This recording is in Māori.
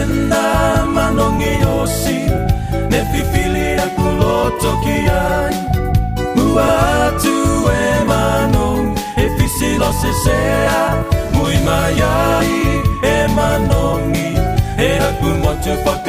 Ena manongi osi Ne fifili aku loto ki ai Mua atu e manong E fisilo se sea Mui mai ai e manongi E aku motu whaka